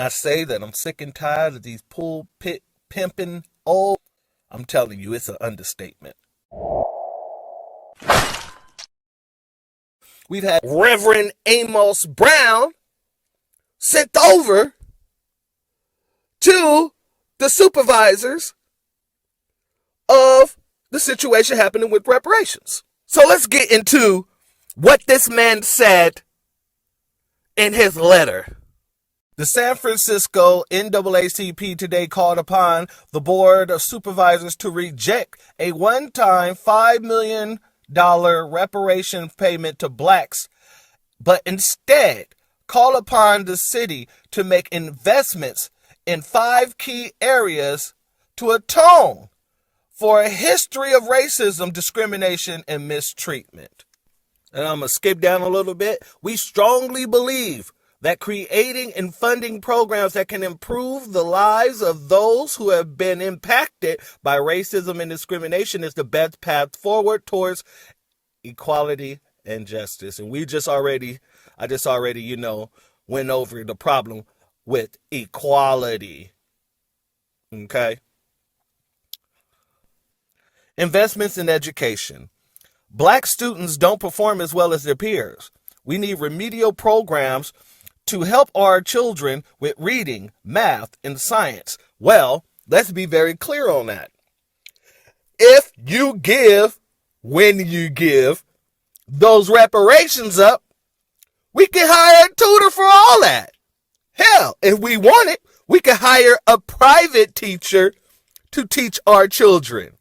I say that I'm sick and tired of these pulpit pimping old, I'm telling you, it's an understatement. We've had Reverend Amos Brown sent over to the supervisors of the situation happening with reparations. So let's get into what this man said in his letter. The San Francisco NAACP today called upon the Board of Supervisors to reject a one-time $5 million reparation payment to blacks, but instead call upon the city to make investments in 5 key areas to atone for a history of racism, discrimination, and mistreatment. And I'm going to skip down a little bit. We strongly believe that creating and funding programs that can improve the lives of those who have been impacted by racism and discrimination is the best path forward towards equality and justice. And I just already, went over the problem with equality. Okay. Investments in education. Black students don't perform as well as their peers. We need remedial programs to help our children with reading, math, and science. Well, let's be very clear on that. If you give, when you give those reparations up, we can hire a tutor for all that. Hell, if we want it, we can hire a private teacher to teach our children.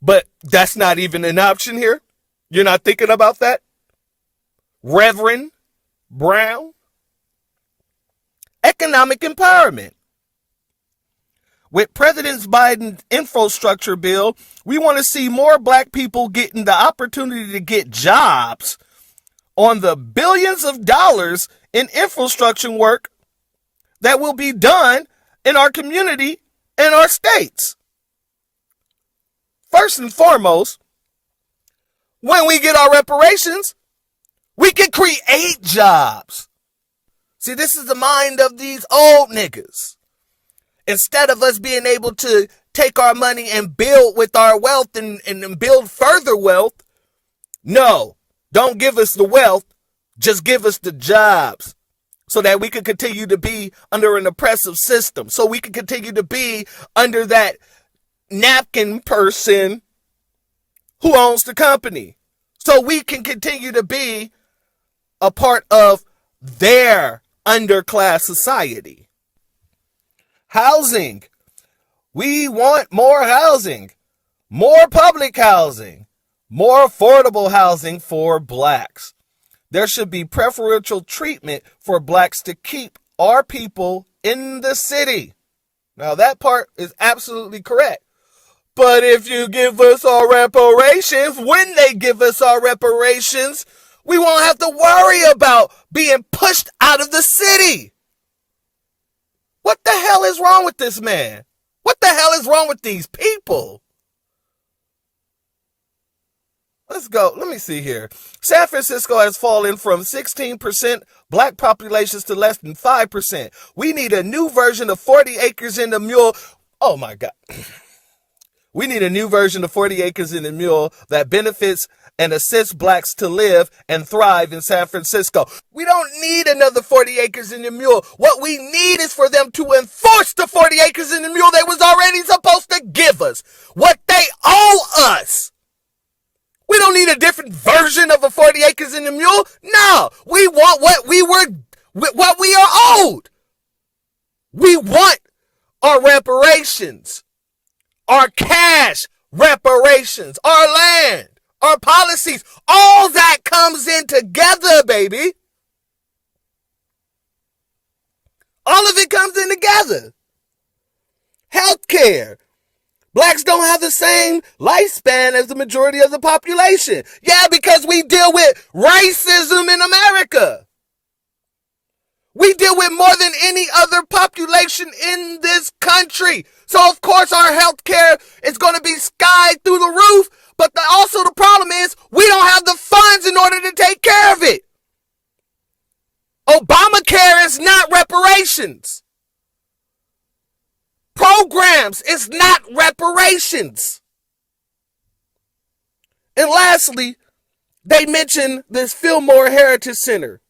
But that's not even an option here. You're not thinking about that? Reverend Brown? Economic empowerment. With President Biden's infrastructure bill, we want to see more black people getting the opportunity to get jobs on the billions of dollars in infrastructure work that will be done in our community and our states. First and foremost, when we get our reparations, we can create jobs. See, this is the mind of these old niggas. Instead of us being able to take our money and build with our wealth and build further wealth, no, don't give us the wealth, just give us the jobs so that we can continue to be under an oppressive system, so we can continue to be under that napkin person who owns the company, so we can continue to be a part of their underclass society. Housing. We want more housing, more public housing, more affordable housing for blacks. There should be preferential treatment for blacks to keep our people in the city. Now that part is absolutely correct. But if you give us our reparations, when they give us our reparations, we won't have to worry about being pushed out of the city. What the hell is wrong with this man? What the hell is wrong with these people? Let's go. Let me see here. San Francisco has fallen from 16% black populations to less than 5%. We need a new version of 40 acres in the mule. Oh my God. We need a new version of 40 acres in the mule that benefits and assists blacks to live and thrive in San Francisco. We don't need another 40 acres in the mule. What we need is for them to enforce the 40 acres in the mule they was already supposed to give us. What they owe us. We don't need a different version of a 40 acres in the mule. No, we want what we are owed. We want our reparations. Our cash reparations, our land, our policies, all that comes in together, baby. All of it comes in together. Healthcare. Blacks don't have the same lifespan as the majority of the population. Yeah, because we deal with racism in America. We deal with more than any other population in this country. So, of course, our health care is going to be sky through the roof. But also the problem is we don't have the funds in order to take care of it. Obamacare is not reparations. reparations. Programs is not reparations. And lastly, they mention this Fillmore Heritage Center.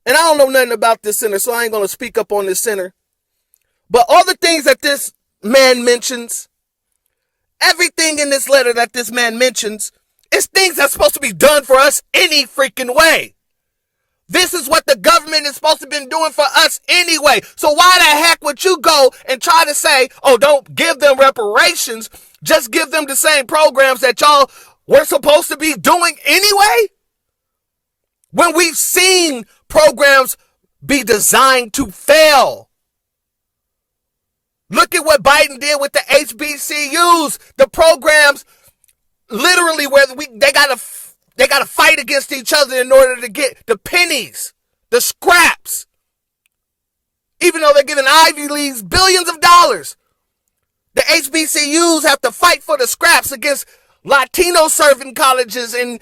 And I don't know nothing about this center, so I ain't going to speak up on this center. But all the things that this man mentions, everything in this letter that this man mentions, is things that's supposed to be done for us any freaking way. This is what the government is supposed to be doing for us anyway. So why the heck would you go and try to say, oh, don't give them reparations, just give them the same programs that y'all were supposed to be doing anyway? When we've seen programs be designed to fail. Look at what Biden did with the HBCUs. The programs literally where they gotta fight against each other in order to get the pennies, the scraps. Even though they're giving Ivy Leagues billions of dollars, the HBCUs have to fight for the scraps against Latino serving colleges and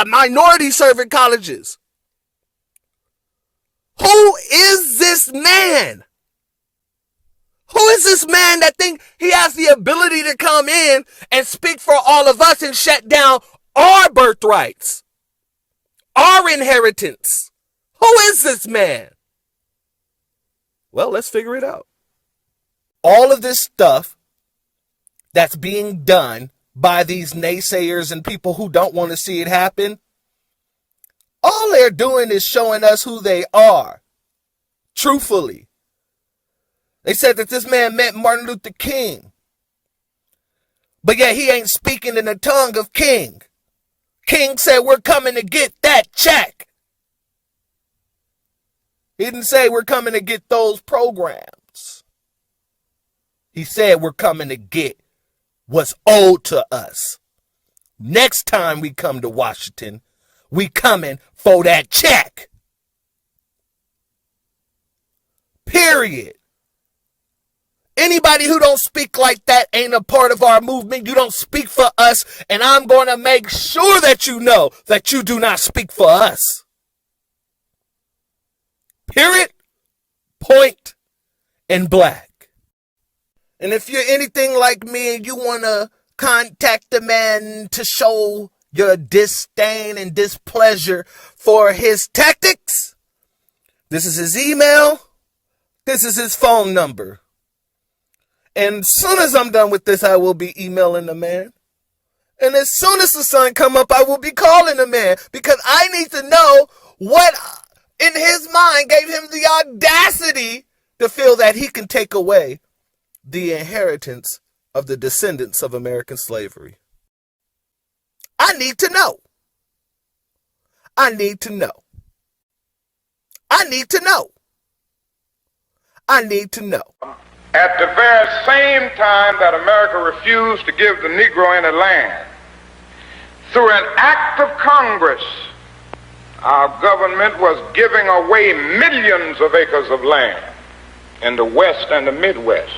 minority serving colleges. Who is this man? Who is this man that think he has the ability to come in and speak for all of us and shut down our birthrights, our inheritance? Who is this man? Well, let's figure it out. All of this stuff that's being done by these naysayers and people who don't want to see it happen, all they're doing is showing us who they are. Truthfully. They said that this man met Martin Luther King. But yet he ain't speaking in the tongue of King. King said, we're coming to get that check. He didn't say we're coming to get those programs. He said we're coming to get what's owed to us. Next time we come to Washington, we coming for that check. Period. Anybody who don't speak like that ain't a part of our movement. You don't speak for us, and I'm going to make sure that you know that you do not speak for us. Period. Point in black. And if you're anything like me and you want to contact the man to show your disdain and displeasure for his tactics, this is his email. This is his phone number. And as soon as I'm done with this, I will be emailing the man. And as soon as the sun come up, I will be calling the man. Because I need to know what in his mind gave him the audacity to feel that he can take away the inheritance of the descendants of American slavery. I need to know. I need to know. I need to know. I need to know. At the very same time that America refused to give the Negro any land, through an act of Congress, our government was giving away millions of acres of land in the West and the Midwest,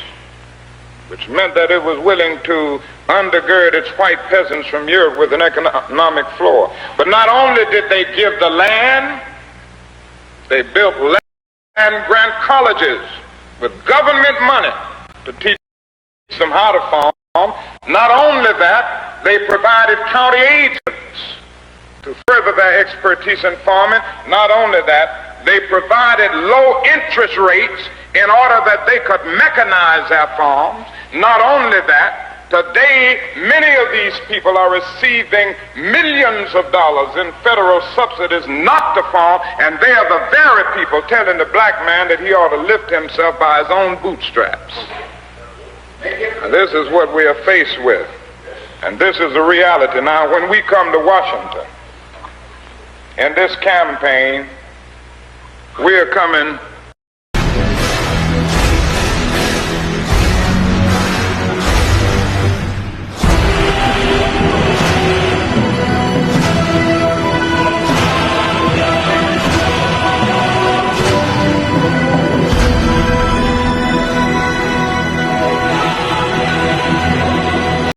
which meant that it was willing to undergird its white peasants from Europe with an economic floor. But not only did they give the land, they built land grant colleges with government money to teach them how to farm. Not only that, they provided county agents to further their expertise in farming. Not only that, they provided low interest rates in order that they could mechanize their farms. Not only that, today many of these people are receiving millions of dollars in federal subsidies not to farm, and they are the very people telling the black man that he ought to lift himself by his own bootstraps. And this is what we are faced with, and this is the reality. Now, when we come to Washington in this campaign, we are coming